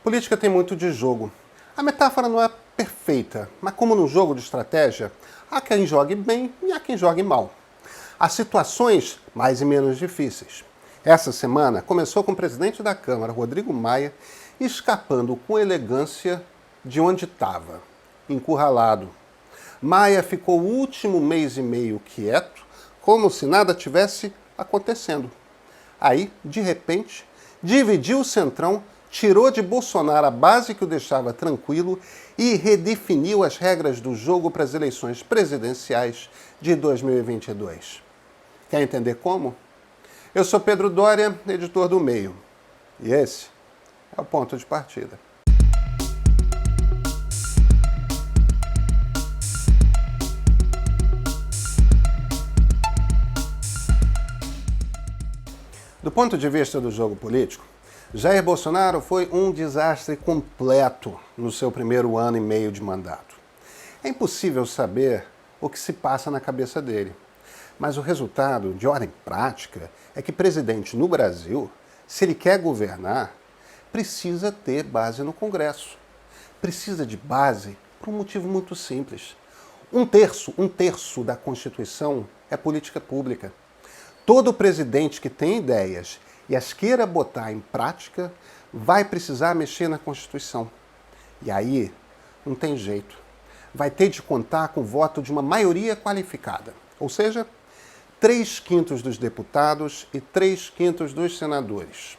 Política tem muito de jogo. A metáfora não é perfeita, mas como num jogo de estratégia, há quem jogue bem e há quem jogue mal. Há situações mais e menos difíceis. Essa semana começou com o presidente da Câmara, Rodrigo Maia, escapando com elegância de onde estava, encurralado. Maia ficou o último mês e meio quieto, como se nada tivesse acontecendo. Aí, de repente, dividiu o centrão, tirou de Bolsonaro a base que o deixava tranquilo e redefiniu as regras do jogo para as eleições presidenciais de 2022. Quer entender como? Eu sou Pedro Doria, editor do Meio. E esse é o ponto de partida. Do ponto de vista do jogo político, Jair Bolsonaro foi um desastre completo no seu primeiro ano e meio de mandato. É impossível saber o que se passa na cabeça dele. Mas o resultado, de ordem prática, é que presidente no Brasil, se ele quer governar, precisa ter base no Congresso. Precisa de base por um motivo muito simples. Um terço da Constituição é política pública. Todo presidente que tem ideias e as queira botar em prática vai precisar mexer na Constituição. E aí, não tem jeito. Vai ter de contar com o voto de uma maioria qualificada. Ou seja, 3/5 dos deputados e 3/5 dos senadores.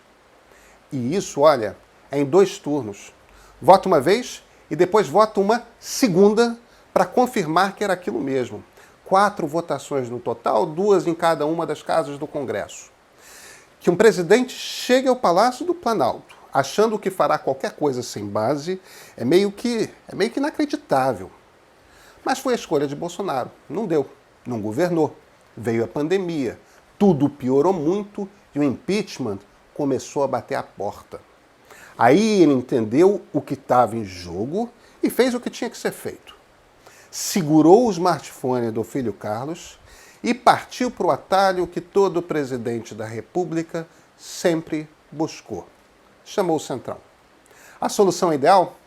E isso, olha, é em 2 turnos. Vota uma vez e depois vota uma segunda para confirmar que era aquilo mesmo. 4 votações no total, 2 em cada uma das casas do Congresso. Que um presidente chegue ao Palácio do Planalto achando que fará qualquer coisa sem base é meio que inacreditável. Mas foi a escolha de Bolsonaro. Não deu. Não governou. Veio a pandemia. Tudo piorou muito e o impeachment começou a bater a porta. Aí ele entendeu o que estava em jogo e fez o que tinha que ser feito. Segurou o smartphone do filho Carlos e partiu para o atalho que todo presidente da República sempre buscou. Chamou o Centrão. A solução ideal?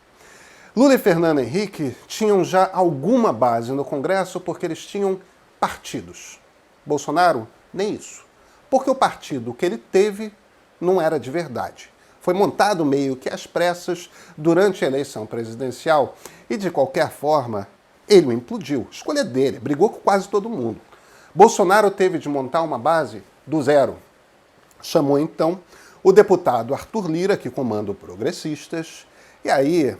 Lula e Fernando Henrique tinham já alguma base no Congresso porque eles tinham partidos. Bolsonaro, nem isso. Porque o partido que ele teve não era de verdade. Foi montado meio que às pressas durante a eleição presidencial e, de qualquer forma, ele o implodiu. Escolha dele, brigou com quase todo mundo. Bolsonaro teve de montar uma base do zero. Chamou, então, o deputado Arthur Lira, que comanda o Progressistas, e aí,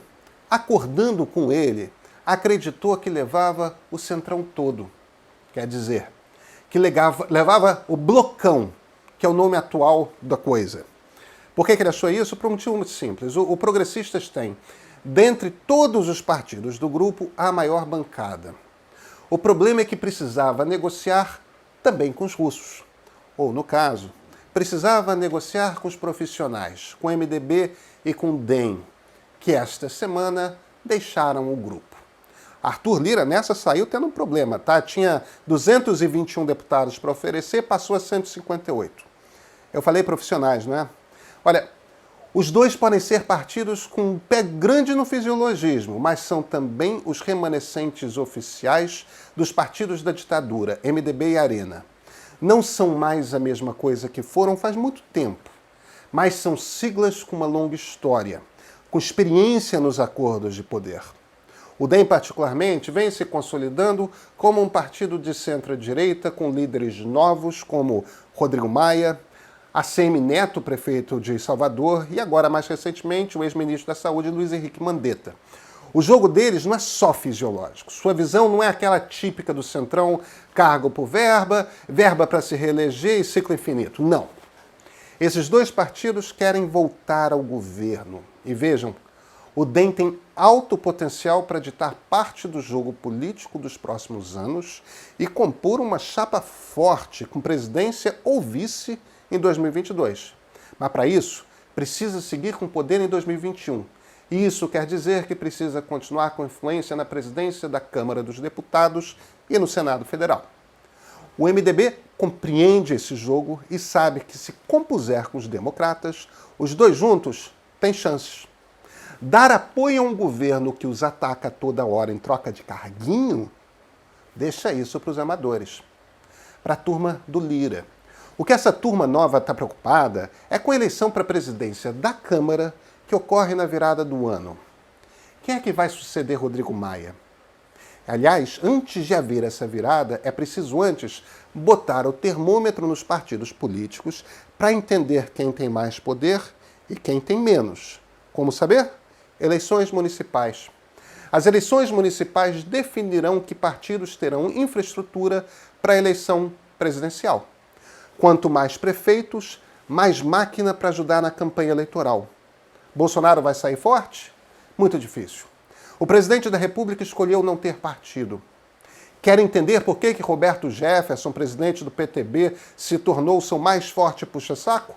acordando com ele, acreditou que levava o centrão todo. Quer dizer, que levava o blocão, que é o nome atual da coisa. Por que ele achou isso? Por um motivo muito simples. O Progressistas tem, dentre todos os partidos do grupo, a maior bancada. O problema é que precisava negociar também com os russos. Ou, no caso, precisava negociar com os profissionais, com o MDB e com o DEM, que esta semana deixaram o grupo. Arthur Lira nessa saiu tendo um problema, tá? Tinha 221 deputados para oferecer, passou a 158. Eu falei profissionais, não é? Olha, os dois podem ser partidos com um pé grande no fisiologismo, mas são também os remanescentes oficiais dos partidos da ditadura, MDB e Arena. Não são mais a mesma coisa que foram faz muito tempo, mas são siglas com uma longa história, com experiência nos acordos de poder. O DEM, particularmente, vem se consolidando como um partido de centro-direita com líderes novos como Rodrigo Maia, ACM Neto, prefeito de Salvador, e agora, mais recentemente, o ex-ministro da Saúde, Luiz Henrique Mandetta. O jogo deles não é só fisiológico. Sua visão não é aquela típica do centrão, cargo por verba, verba para se reeleger e ciclo infinito. Não. Esses dois partidos querem voltar ao governo. E vejam, o DEM tem alto potencial para ditar parte do jogo político dos próximos anos e compor uma chapa forte com presidência ou vice em 2022. Mas para isso, precisa seguir com poder em 2021. E isso quer dizer que precisa continuar com influência na presidência da Câmara dos Deputados e no Senado Federal. O MDB compreende esse jogo e sabe que se compuser com os democratas, os dois juntos têm chances. Dar apoio a um governo que os ataca toda hora em troca de carguinho, deixa isso para os amadores. Para a turma do Lira. O que essa turma nova está preocupada é com a eleição para a presidência da Câmara que ocorre na virada do ano. Quem é que vai suceder Rodrigo Maia? Aliás, antes de haver essa virada, é preciso antes botar o termômetro nos partidos políticos para entender quem tem mais poder e quem tem menos. Como saber? Eleições municipais. As eleições municipais definirão que partidos terão infraestrutura para a eleição presidencial. Quanto mais prefeitos, mais máquina para ajudar na campanha eleitoral. Bolsonaro vai sair forte? Muito difícil. O presidente da República escolheu não ter partido. Quer entender por que Roberto Jefferson, presidente do PTB, se tornou seu mais forte puxa-saco?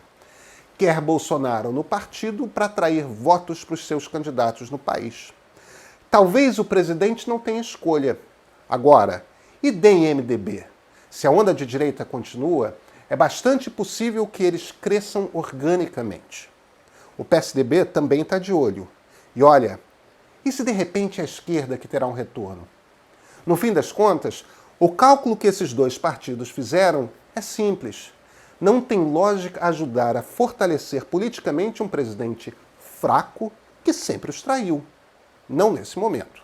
Quer Bolsonaro no partido para atrair votos para os seus candidatos no país. Talvez o presidente não tenha escolha. Agora, e DEM e MDB? Se a onda de direita continua, é bastante possível que eles cresçam organicamente. O PSDB também está de olho. E olha, e se de repente é a esquerda que terá um retorno? No fim das contas, o cálculo que esses dois partidos fizeram é simples. Não tem lógica ajudar a fortalecer politicamente um presidente fraco que sempre os traiu. Não nesse momento.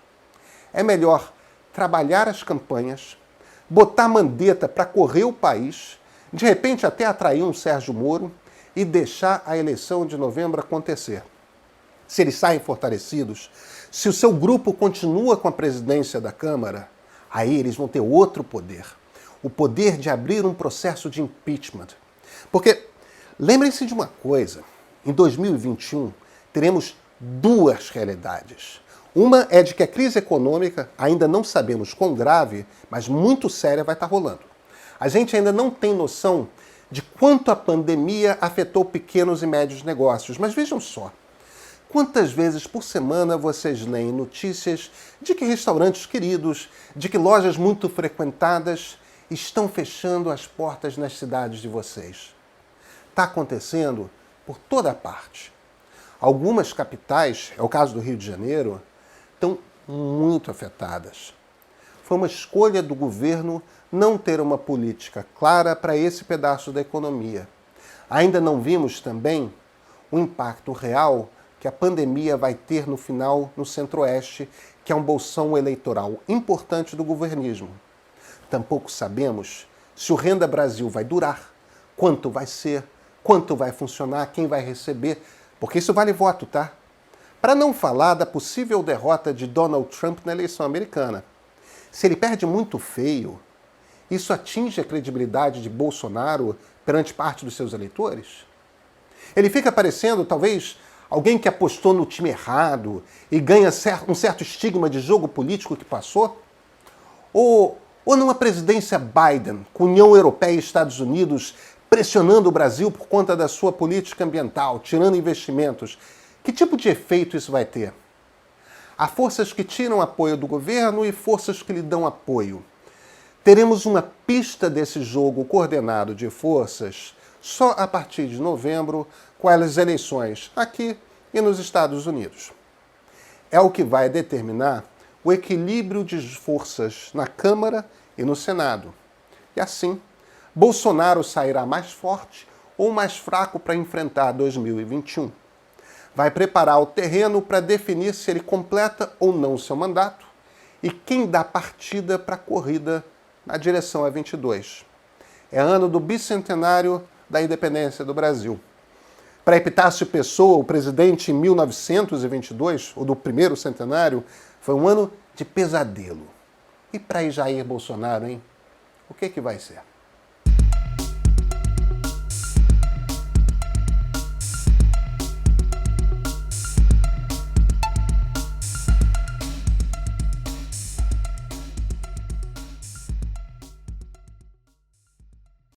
É melhor trabalhar as campanhas, botar mandeta para correr o país, de repente até atrair um Sérgio Moro e deixar a eleição de novembro acontecer. Se eles saem fortalecidos, se o seu grupo continua com a presidência da Câmara, aí eles vão ter outro poder. O poder de abrir um processo de impeachment. Porque, lembrem-se de uma coisa, em 2021 teremos duas realidades. Uma é de que a crise econômica, ainda não sabemos quão grave, mas muito séria, vai estar rolando. A gente ainda não tem noção de quanto a pandemia afetou pequenos e médios negócios. Mas vejam só, quantas vezes por semana vocês leem notícias de que restaurantes queridos, de que lojas muito frequentadas estão fechando as portas nas cidades de vocês? Está acontecendo por toda parte. Algumas capitais, é o caso do Rio de Janeiro, estão muito afetadas. Foi uma escolha do governo não ter uma política clara para esse pedaço da economia. Ainda não vimos também o impacto real que a pandemia vai ter no final no Centro-Oeste, que é um bolsão eleitoral importante do governismo. Tampouco sabemos se o Renda Brasil vai durar, quanto vai ser, quanto vai funcionar, quem vai receber, porque isso vale voto, tá? Para não falar da possível derrota de Donald Trump na eleição americana. Se ele perde muito feio, isso atinge a credibilidade de Bolsonaro perante parte dos seus eleitores? Ele fica parecendo, talvez, alguém que apostou no time errado e ganha um certo estigma de jogo político que passou? Ou numa presidência Biden, com União Europeia e Estados Unidos pressionando o Brasil por conta da sua política ambiental, tirando investimentos, que tipo de efeito isso vai ter? Há forças que tiram apoio do governo e forças que lhe dão apoio. Teremos uma pista desse jogo coordenado de forças só a partir de novembro, com as eleições aqui e nos Estados Unidos. É o que vai determinar o equilíbrio de forças na Câmara e no Senado. E assim, Bolsonaro sairá mais forte ou mais fraco para enfrentar 2021. Vai preparar o terreno para definir se ele completa ou não o seu mandato e quem dá partida para a corrida na direção a 22. É ano do bicentenário da independência do Brasil. Para Epitácio Pessoa, o presidente em 1922, ou do primeiro centenário, foi um ano de pesadelo. E para Jair Bolsonaro, hein? O que vai ser?